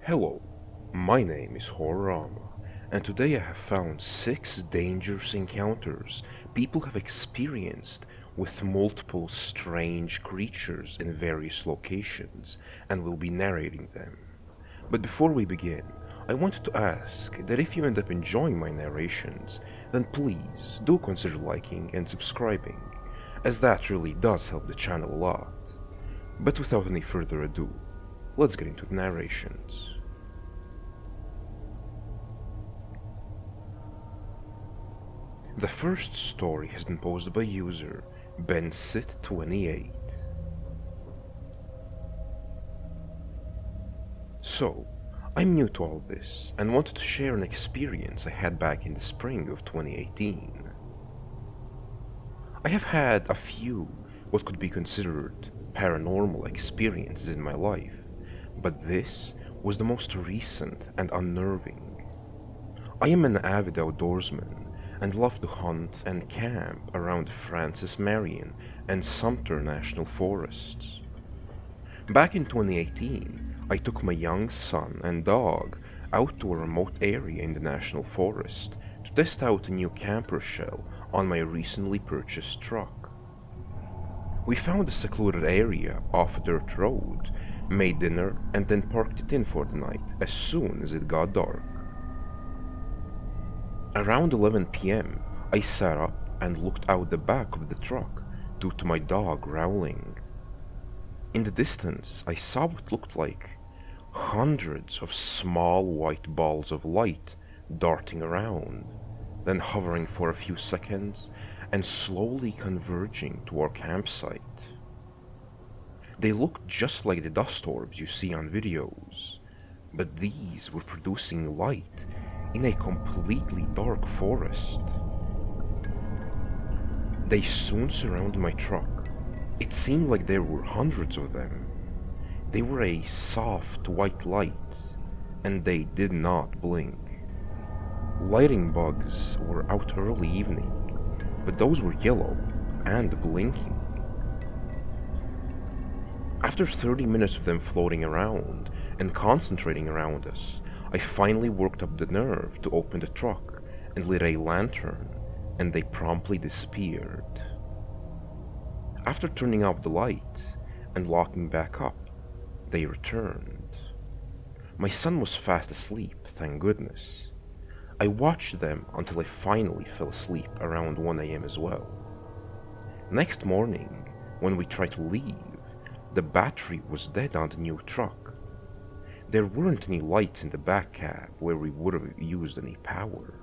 Hello, my name is Horrorama, and today I have found 6 dangerous encounters people have experienced with multiple strange creatures in various locations, and will be narrating them. But before we begin, I wanted to ask that if you end up enjoying my narrations, then please do consider liking and subscribing, as that really does help the channel a lot. But without any further ado, let's get into the narrations. The first story has been posted by user BenSit28. So, I'm new to all this and wanted to share an experience I had back in the spring of 2018. I have had a few what could be considered paranormal experiences in my life, but this was the most recent and unnerving. I am an avid outdoorsman and love to hunt and camp around Francis Marion and Sumter National Forests. Back in 2018, I took my young son and dog out to a remote area in the National Forest to test out a new camper shell on my recently purchased truck. We found a secluded area off a dirt road, made dinner, and then parked it in for the night as soon as it got dark. Around 11 p.m., I sat up and looked out the back of the truck due to my dog growling. In the distance, I saw what looked like hundreds of small white balls of light darting around, then hovering for a few seconds and slowly converging to our campsite. They looked just like the dust orbs you see on videos, but these were producing light in a completely dark forest. They soon surrounded my truck. It seemed like there were hundreds of them. They were a soft white light, and they did not blink. Lighting bugs were out early evening, but those were yellow and blinking. After 30 minutes of them floating around and concentrating around us, I finally worked up the nerve to open the truck and lit a lantern, and they promptly disappeared. After turning off the light and locking back up, they returned. My son was fast asleep, thank goodness. I watched them until I finally fell asleep around 1 a.m. as well. Next morning, when we tried to leave, the battery was dead on the new truck. There weren't any lights in the back cab where we would have used any power.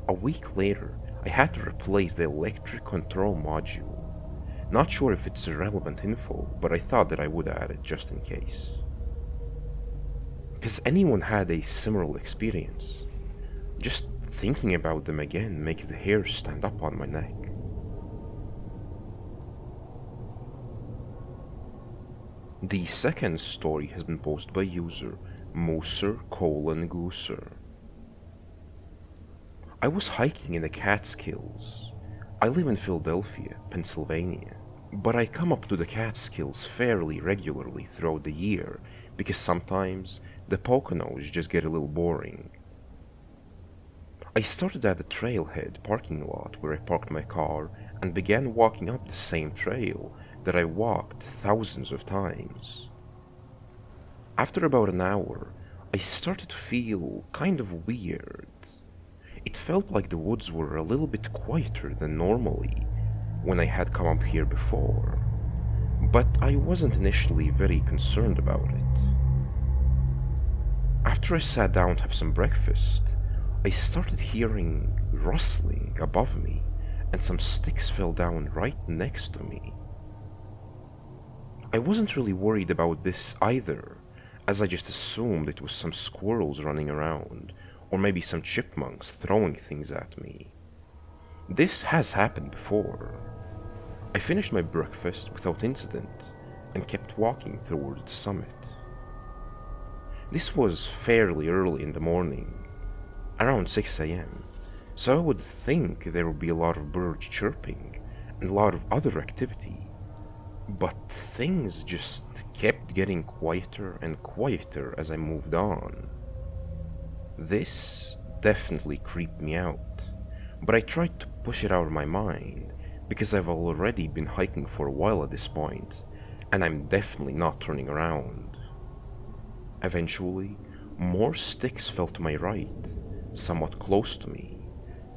A week later, I had to replace the electric control module. Not sure if it's irrelevant info, but I thought that I would add it just in case. Has anyone had a similar experience? Just thinking about them again makes the hair stand up on my neck. The second story has been posted by user Mooser:Gooser. I was hiking in the Catskills. I live in Philadelphia, Pennsylvania, but I come up to the Catskills fairly regularly throughout the year because sometimes the Poconos just get a little boring. I started at the trailhead parking lot where I parked my car and began walking up the same trail that I walked thousands of times. After about an hour, I started to feel kind of weird. It felt like the woods were a little bit quieter than normally when I had come up here before, but I wasn't initially very concerned about it. After I sat down to have some breakfast, I started hearing rustling above me, and some sticks fell down right next to me. I wasn't really worried about this either, as I just assumed it was some squirrels running around, or maybe some chipmunks throwing things at me. This has happened before. I finished my breakfast without incident and kept walking towards the summit. This was fairly early in the morning, around 6 a.m., so I would think there would be a lot of birds chirping and a lot of other activity. But things just kept getting quieter and quieter as I moved on. This definitely creeped me out, but I tried to push it out of my mind because I've already been hiking for a while at this point, and I'm definitely not turning around. Eventually, more sticks fell to my right, somewhat close to me,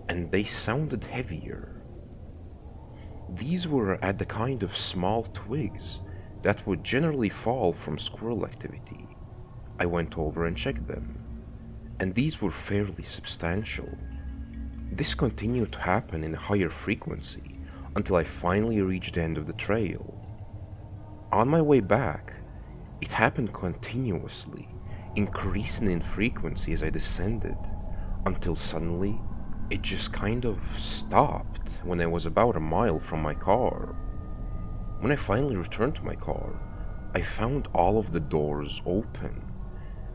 and they sounded heavier. These were at the kind of small twigs that would generally fall from squirrel activity. I went over and checked them, and these were fairly substantial. This continued to happen in a higher frequency until I finally reached the end of the trail. On my way back, it happened continuously, increasing in frequency as I descended, until suddenly it just kind of stopped when I was about a mile from my car. When I finally returned to my car, I found all of the doors open,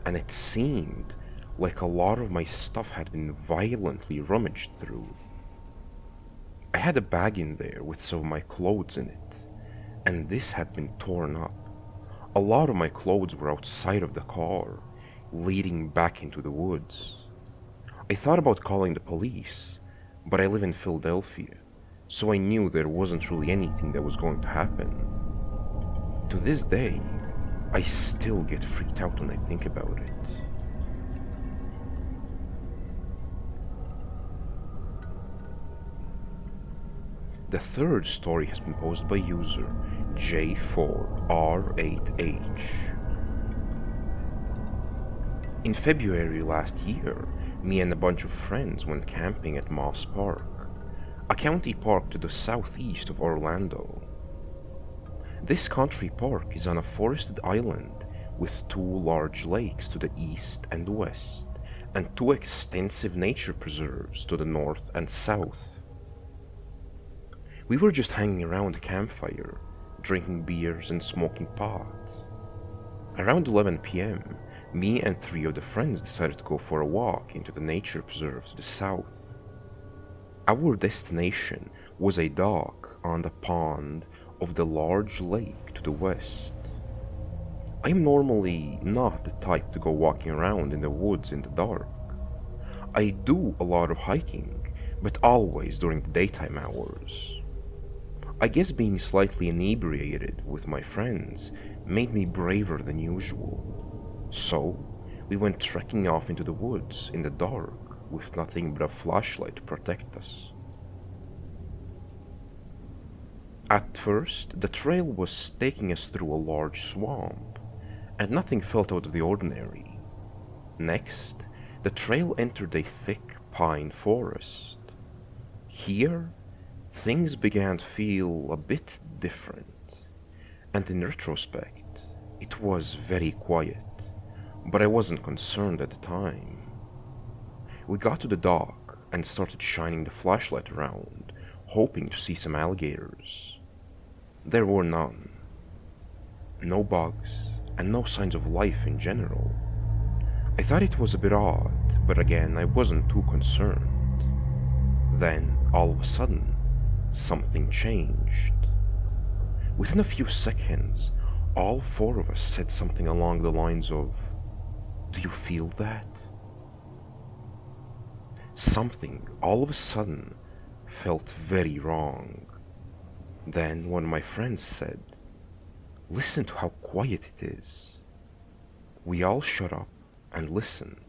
and it seemed like a lot of my stuff had been violently rummaged through. I had a bag in there with some of my clothes in it, and this had been torn up. A lot of my clothes were outside of the car, leading back into the woods. I thought about calling the police, but I live in Philadelphia, so I knew there wasn't really anything that was going to happen. To this day, I still get freaked out when I think about it. The third story has been posted by user J4R8H. In February last year, me and a bunch of friends went camping at Moss Park, a county park to the southeast of Orlando. This country park is on a forested island with two large lakes to the east and west, and two extensive nature preserves to the north and south. We were just hanging around a campfire, drinking beers and smoking pot. Around 11 p.m., me and three of the friends decided to go for a walk into the nature preserve to the south. Our destination was a dock on the pond of the large lake to the west. I am normally not the type to go walking around in the woods in the dark. I do a lot of hiking, but always during the daytime hours. I guess being slightly inebriated with my friends made me braver than usual. So, we went trekking off into the woods in the dark with nothing but a flashlight to protect us. At first, the trail was taking us through a large swamp, and nothing felt out of the ordinary. Next, the trail entered a thick pine forest. Here, things began to feel a bit different, and in retrospect, it was very quiet, but I wasn't concerned at the time. We got to the dock and started shining the flashlight around, hoping to see some alligators. There were none. No bugs, and no signs of life in general. I thought it was a bit odd, but again, I wasn't too concerned. Then, all of a sudden, something changed. Within a few seconds, all four of us said something along the lines of, "Do you feel that?" Something, all of a sudden, felt very wrong. Then one of my friends said, "Listen to how quiet it is." We all shut up and listened.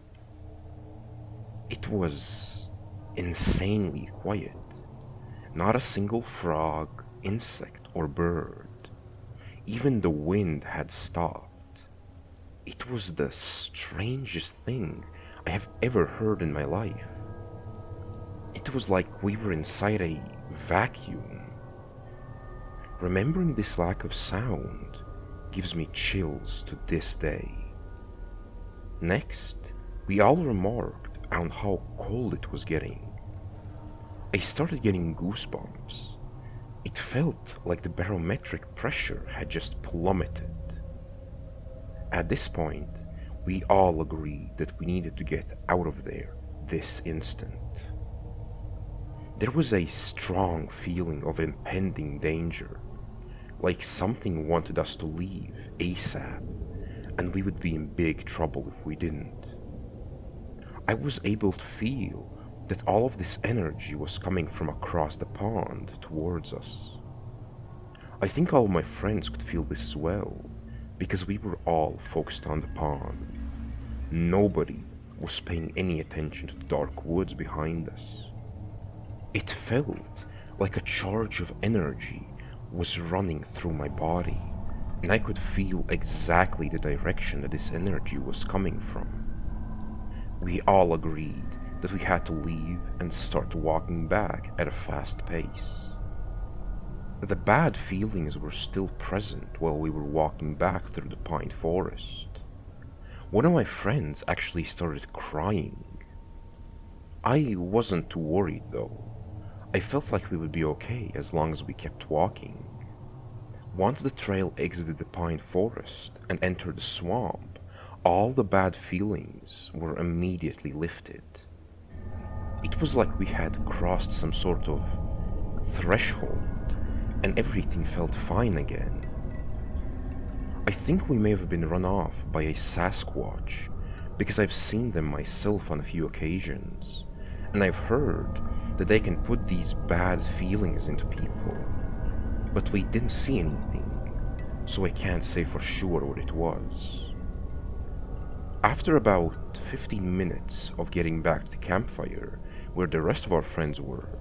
It was insanely quiet. Not a single frog, insect, or bird. Even the wind had stopped. It was the strangest thing I have ever heard in my life. It was like we were inside a vacuum. Remembering this lack of sound gives me chills to this day. Next, we all remarked on how cold it was getting. I started getting goosebumps. It felt like the barometric pressure had just plummeted. At this point, we all agreed that we needed to get out of there this instant. There was a strong feeling of impending danger, like something wanted us to leave ASAP, and we would be in big trouble if we didn't. I was able to feel that all of this energy was coming from across the pond towards us. I think all my friends could feel this as well, because we were all focused on the pond. Nobody was paying any attention to the dark woods behind us. It felt like a charge of energy was running through my body, and I could feel exactly the direction that this energy was coming from. We all agreed that we had to leave and start walking back at a fast pace. The bad feelings were still present while we were walking back through the pine forest. One of my friends actually started crying. I wasn't too worried though. I felt like we would be okay as long as we kept walking. Once the trail exited the pine forest and entered the swamp, all the bad feelings were immediately lifted. It was like we had crossed some sort of threshold and everything felt fine again. I think we may have been run off by a Sasquatch because I've seen them myself on a few occasions, and I've heard that they can put these bad feelings into people, but we didn't see anything, so I can't say for sure what it was. After about 15 minutes of getting back to the campfire, where the rest of our friends were,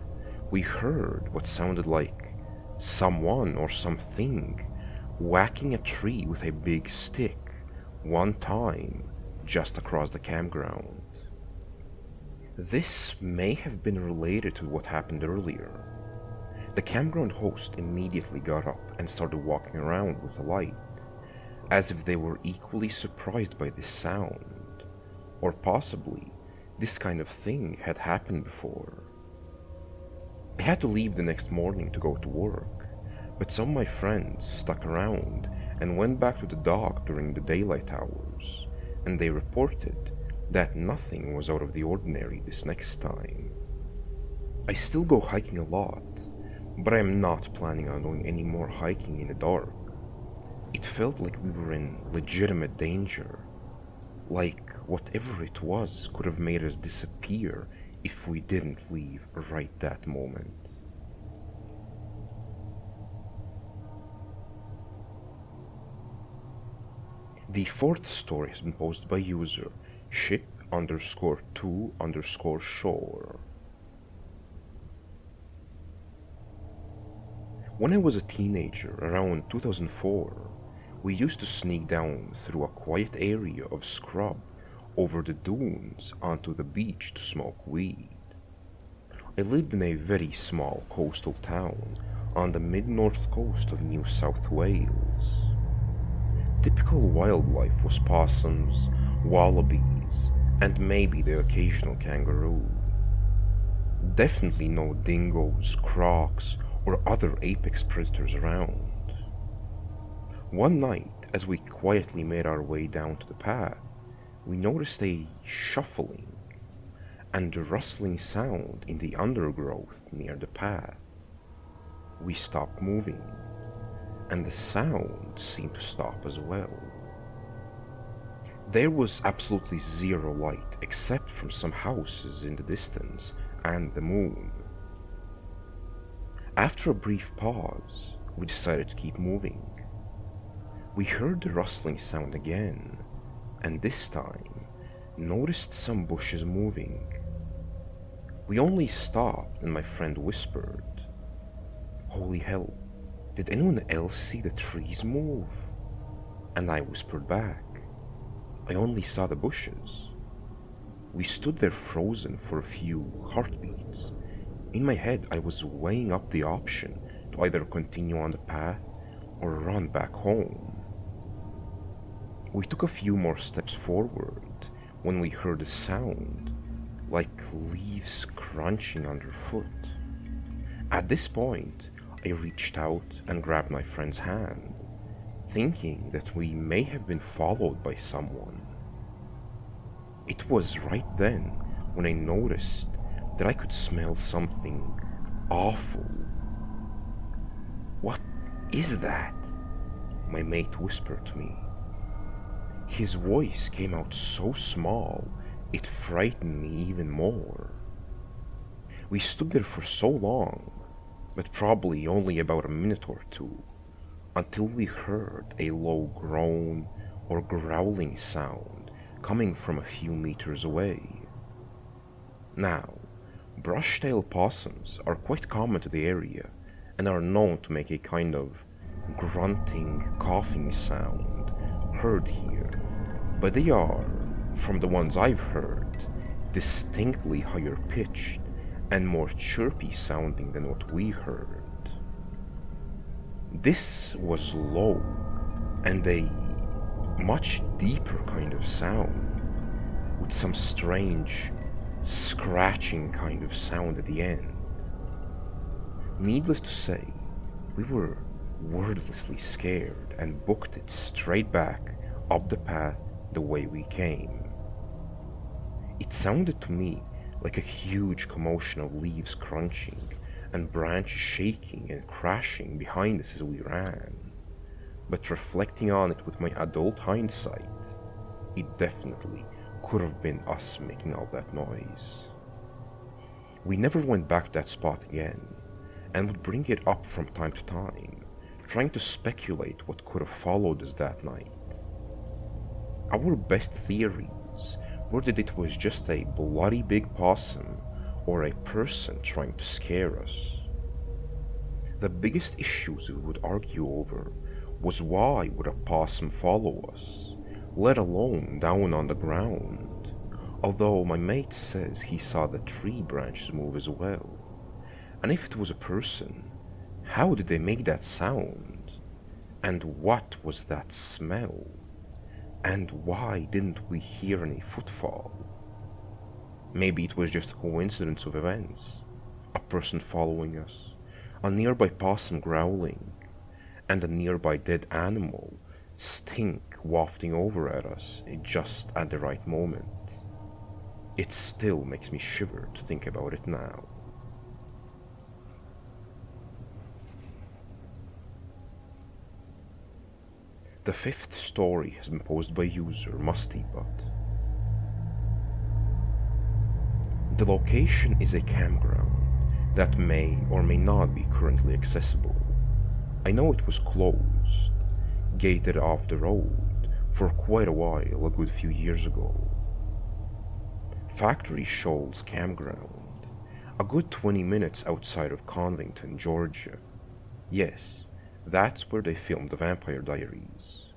we heard what sounded like someone or something whacking a tree with a big stick one time just across the campground. This may have been related to what happened earlier. The campground host immediately got up and started walking around with a light, as if they were equally surprised by this sound, or possibly this kind of thing had happened before. I had to leave the next morning to go to work, but some of my friends stuck around and went back to the dock during the daylight hours, and they reported that nothing was out of the ordinary this next time. I still go hiking a lot, but I am not planning on doing any more hiking in the dark. It felt like we were in legitimate danger, like whatever it was could have made us disappear if we didn't leave right that moment. The fourth story has been posted by user ship_2_shore. When I was a teenager around 2004, we used to sneak down through a quiet area of scrub over the dunes onto the beach to smoke weed. I lived in a very small coastal town on the mid-north coast of New South Wales. Typical wildlife was possums, wallabies, and maybe the occasional kangaroo. Definitely no dingoes, crocs, or other apex predators around. One night, as we quietly made our way down to the path, we noticed a shuffling and rustling sound in the undergrowth near the path. We stopped moving, and the sound seemed to stop as well. There was absolutely zero light except from some houses in the distance and the moon. After a brief pause, we decided to keep moving. We heard the rustling sound again, and this time noticed some bushes moving. We only stopped and my friend whispered, "Holy hell, did anyone else see the trees move?" And I whispered back, "I only saw the bushes." We stood there frozen for a few heartbeats. In my head, I was weighing up the option to either continue on the path or run back home. We took a few more steps forward when we heard a sound like leaves crunching underfoot. At this point, I reached out and grabbed my friend's hand, thinking that we may have been followed by someone. It was right then when I noticed that I could smell something awful. What is that?" my mate whispered to me. His voice came out so small, it frightened me even more. We stood there for so long, but probably only about a minute or two, until we heard a low groan or growling sound coming from a few meters away. Now, brush-tail possums are quite common to the area and are known to make a kind of grunting, coughing sound heard here, but they are, from the ones I've heard, distinctly higher pitched and more chirpy sounding than what we heard. This was low and a much deeper kind of sound, with some strange scratching kind of sound at the end. Needless to say, we were wordlessly scared and booked it straight back up the path the way we came. It sounded to me like a huge commotion of leaves crunching and branches shaking and crashing behind us as we ran. But reflecting on it with my adult hindsight, it definitely could have been us making all that noise. We never went back to that spot again, and would bring it up from time to time, trying to speculate what could have followed us that night. Our best theories were that it was just a bloody big possum or a person trying to scare us. The biggest issues we would argue over was why would a possum follow us, let alone down on the ground, although my mate says he saw the tree branches move as well. And if it was a person, how did they make that sound? And what was that smell? And why didn't we hear any footfall? Maybe it was just a coincidence of events, a person following us, a nearby possum growling, and a nearby dead animal stink wafting over at us just at the right moment. It still makes me shiver to think about it now. The fifth story has been posed by user MustyButt. The location is a campground that may or may not be currently accessible. I know it was closed, gated off the road for quite a while, a good few years ago. Factory Shoals Campground, a good 20 minutes outside of Convington, Georgia. Yes, that's where they filmed The Vampire Diaries.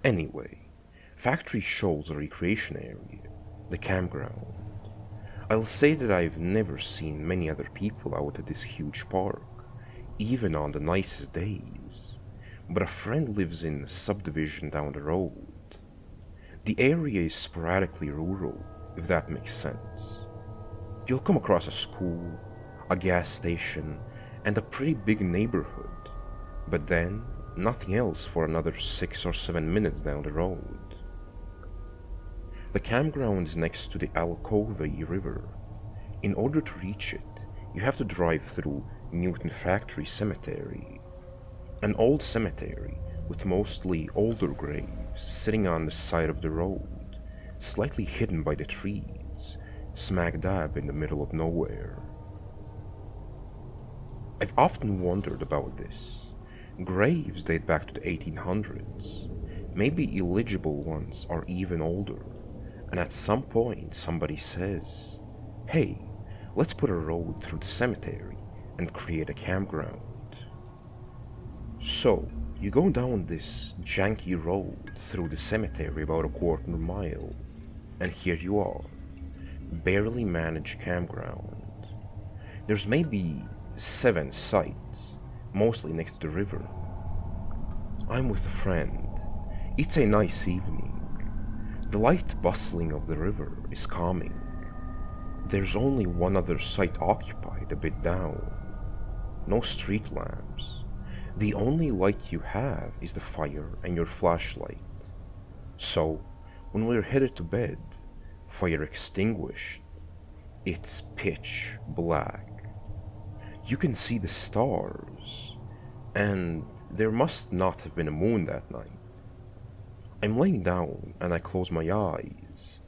Anyway, Factory Shoals recreation area, the campground. I'll say that I've never seen many other people out at this huge park, even on the nicest days, but a friend lives in a subdivision down the road. The area is sporadically rural, if that makes sense. You'll come across a school, a gas station, and a pretty big neighborhood, but then nothing else for another 6 or 7 minutes down the road. The campground is next to the Alcove River. In order to reach it, you have to drive through Newton Factory Cemetery, an old cemetery with mostly older graves sitting on the side of the road, slightly hidden by the trees, smack dab in the middle of nowhere. I've often wondered about this. Graves date back to the 1800s. Maybe illegible ones are even older, and at some point somebody says, "Hey, let's put a road through the cemetery and create a campground." So, you go down this janky road through the cemetery about a quarter mile, and here you are, barely managed campground. There's maybe 7 sites, mostly next to the river. I'm with a friend. It's a nice evening. The light bustling of the river is calming. There's only one other site occupied a bit down. No street lamps. The only light you have is the fire and your flashlight. So, when we're headed to bed, fire extinguished, it's pitch black. You can see the stars, and there must not have been a moon that night. I'm laying down and I close my eyes,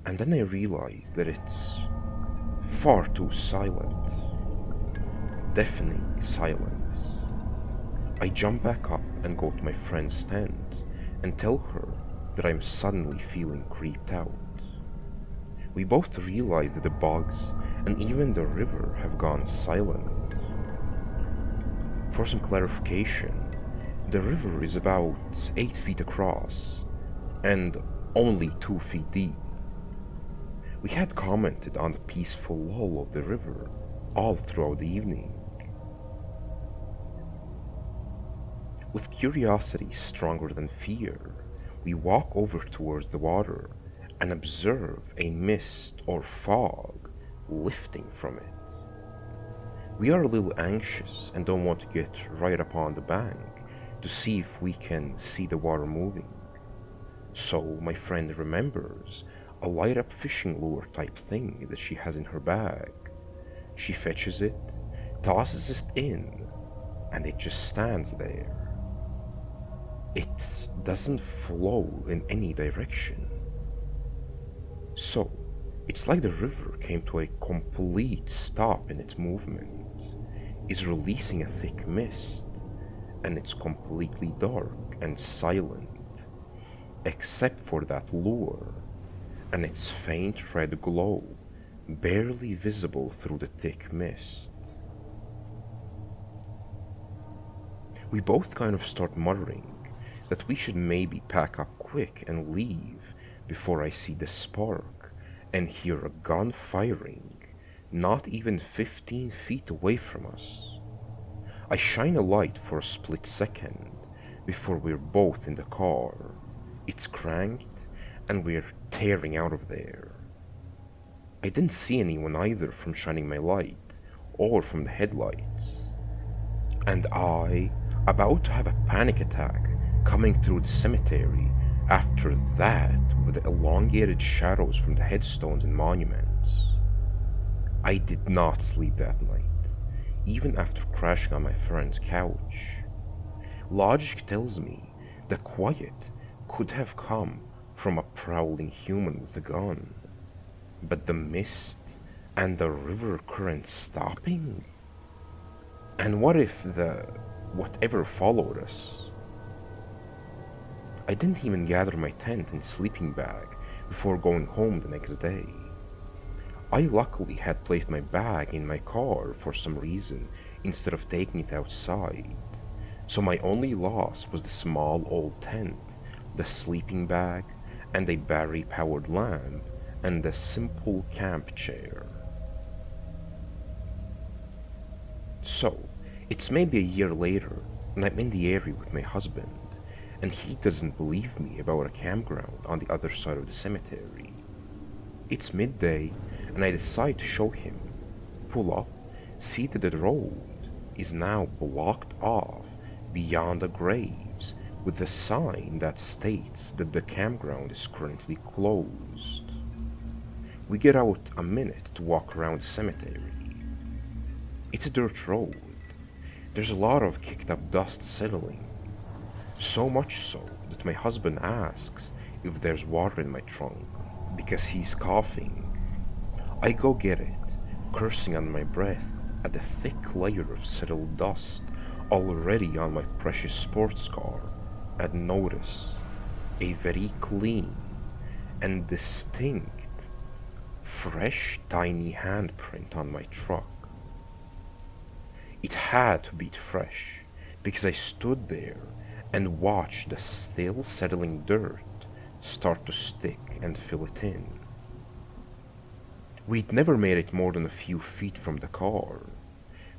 and then I realize that it's far too silent. Deafening silence. I jump back up and go to my friend's tent and tell her that I'm suddenly feeling creeped out. We both realize that the bugs and even the river have gone silent. For some clarification, the river is about 8 feet across and only 2 feet deep. We had commented on the peaceful lull of the river all throughout the evening. With curiosity stronger than fear, we walk over towards the water and observe a mist or fog lifting from it. We are a little anxious and don't want to get right up on the bank to see if we can see the water moving. So my friend remembers a light up fishing lure type thing that she has in her bag. She fetches it, tosses it in, and it just stands there. It doesn't flow in any direction. So, it's like the river came to a complete stop in its movement, is releasing a thick mist, and it's completely dark and silent, except for that lure and its faint red glow, barely visible through the thick mist. We both kind of start muttering that we should maybe pack up quick and leave before I see the spark and hear a gun firing not even 15 feet away from us. I shine a light for a split second before we're both in the car. It's cranked and we're tearing out of there. I didn't see anyone either from shining my light or from the headlights. And I, about to have a panic attack coming through the cemetery after that with the elongated shadows from the headstones and monuments. I did not sleep that night, even after crashing on my friend's couch. Logic tells me the quiet could have come from a prowling human with a gun, but the mist and the river current stopping? And what if whatever followed us? I didn't even gather my tent and sleeping bag before going home the next day. I luckily had placed my bag in my car for some reason instead of taking it outside, so my only loss was the small old tent, the sleeping bag, and a battery-powered lamp, and a simple camp chair. So, it's maybe a year later, and I'm in the area with my husband, and he doesn't believe me about a campground on the other side of the cemetery. It's midday, and I decide to show him. Pull up, see that the road is now blocked off beyond the graves with a sign that states that the campground is currently closed. We get out a minute to walk around the cemetery. It's a dirt road. There's a lot of kicked up dust settling. So much so that my husband asks if there's water in my trunk because he's coughing. I go get it, cursing on my breath at the thick layer of settled dust already on my precious sports car, and notice a very clean and distinct, fresh tiny handprint on my truck. It had to be fresh because I stood there and watched the still settling dirt start to stick and fill it in. We'd never made it more than a few feet from the car.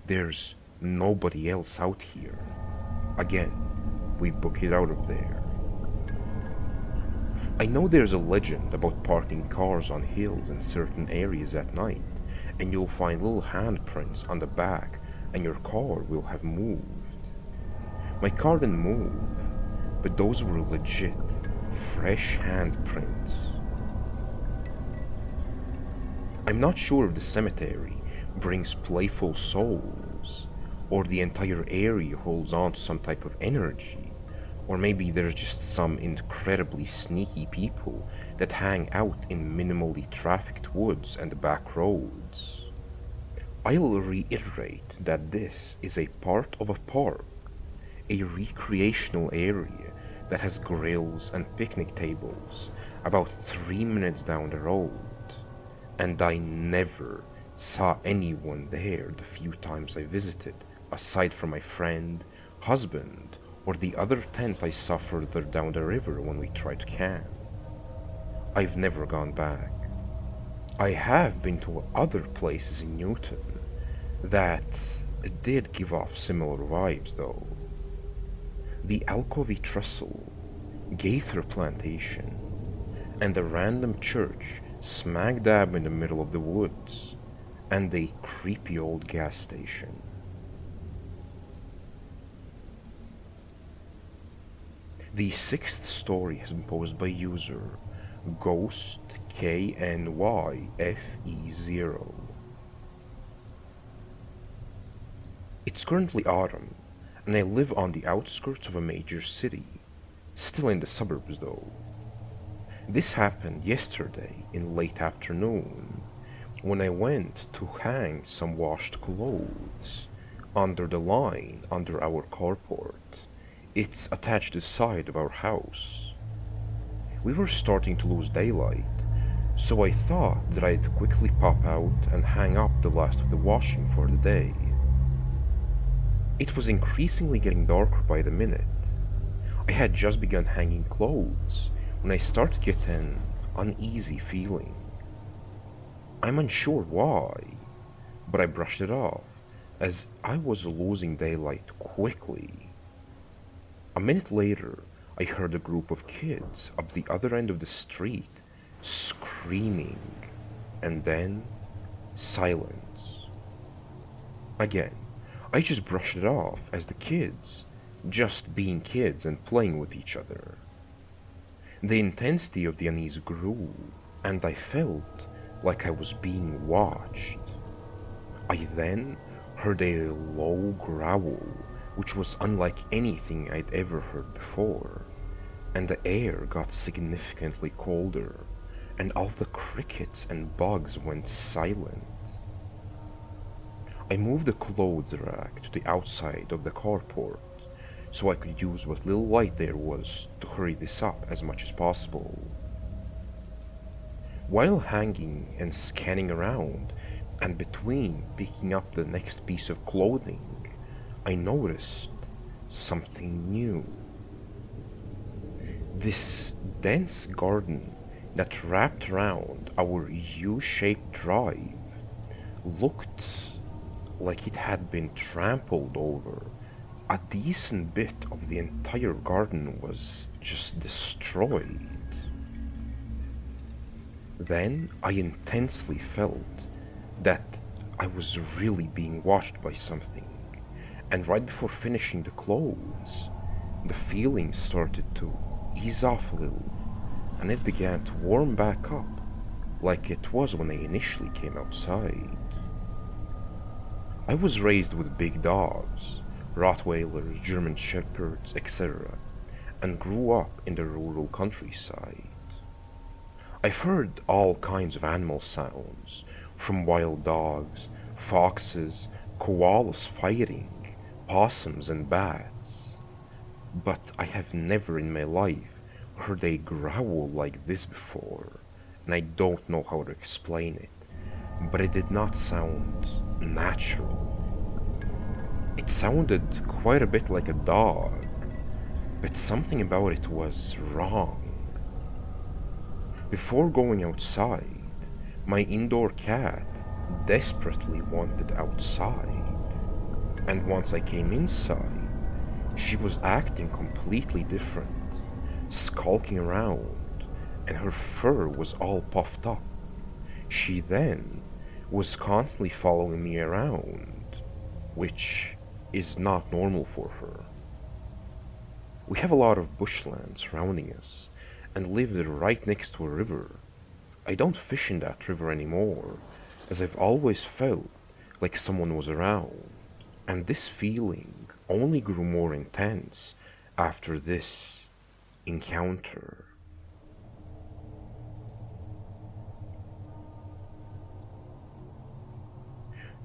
There's nobody else out here. Again, we book it out of there. I know there's a legend about parking cars on hills in certain areas at night, and you'll find little handprints on the back and your car will have moved. My car didn't move, but those were legit, fresh handprints. I'm not sure of the cemetery, brings playful souls, or the entire area holds on to some type of energy, or maybe there's just some incredibly sneaky people that hang out in minimally trafficked woods and back roads. I'll reiterate that this is a part of a park, a recreational area that has grills and picnic tables about 3 minutes down the road, and I never saw anyone there the few times I visited, aside from my friend, husband, or the other tent I saw further down the river when we tried to camp. I've never gone back. I have been to other places in Newton that did give off similar vibes though. The Alcovy Trestle, Gaither Plantation, and a random church smack dab in the middle of the woods, and a creepy old gas station. The sixth story has been posed by user Ghost KNYFE0. It's currently autumn, and I live on the outskirts of a major city, still in the suburbs though. This happened yesterday in late afternoon, when I went to hang some washed clothes under the line under our carport. It's attached to the side of our house. We were starting to lose daylight, so I thought that I'd quickly pop out and hang up the last of the washing for the day. It was increasingly getting darker by the minute. I had just begun hanging clothes when I started getting an uneasy feeling. I'm unsure why, but I brushed it off as I was losing daylight quickly. A minute later, I heard a group of kids up the other end of the street screaming, and then silence. Again, I just brushed it off as the kids, just being kids and playing with each other. The intensity of the unease grew, and I felt like I was being watched. I then heard a low growl, which was unlike anything I'd ever heard before, and the air got significantly colder, and all the crickets and bugs went silent. I moved the clothes rack to the outside of the carport, so I could use what little light there was to hurry this up as much as possible. While hanging and scanning around, and between picking up the next piece of clothing, I noticed something new. This dense garden that wrapped around our U-shaped drive looked like it had been trampled over. A decent bit of the entire garden was just destroyed. Then I intensely felt that I was really being watched by something, and right before finishing the clothes, the feeling started to ease off a little, and it began to warm back up like it was when I initially came outside. I was raised with big dogs, Rottweilers, German Shepherds, etc., and grew up in the rural countryside. I've heard all kinds of animal sounds, from wild dogs, foxes, koalas fighting, possums and bats, but I have never in my life heard a growl like this before, and I don't know how to explain it, but it did not sound natural. It sounded quite a bit like a dog, but something about it was wrong. Before going outside, my indoor cat desperately wanted outside, and once I came inside, she was acting completely different, skulking around, and her fur was all puffed up. She then was constantly following me around, which is not normal for her. We have a lot of bushland surrounding us and live right next to a river. I don't fish in that river anymore, as I've always felt like someone was around. And this feeling only grew more intense after this encounter.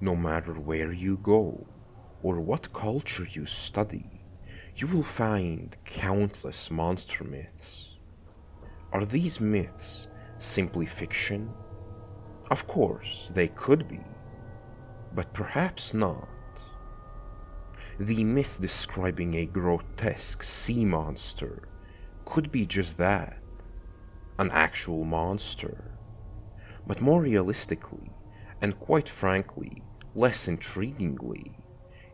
No matter where you go or what culture you study, you will find countless monster myths. Are these myths simply fiction? Of course, they could be, but perhaps not. The myth describing a grotesque sea monster could be just that, an actual monster. But more realistically, and quite frankly, less intriguingly,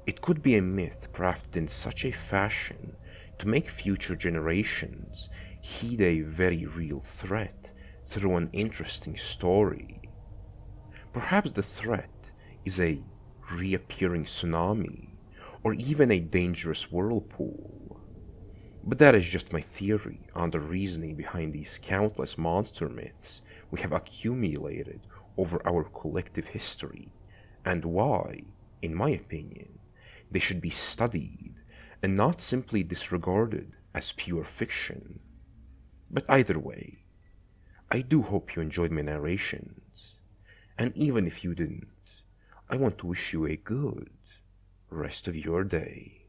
it could be a myth crafted in such a fashion to make future generations heed a very real threat through an interesting story. Perhaps the threat is a reappearing tsunami, or even a dangerous whirlpool. But that is just my theory on the reasoning behind these countless monster myths we have accumulated over our collective history, and why, in my opinion, they should be studied and not simply disregarded as pure fiction. But either way, I do hope you enjoyed my narrations, and even if you didn't, I want to wish you a good rest of your day.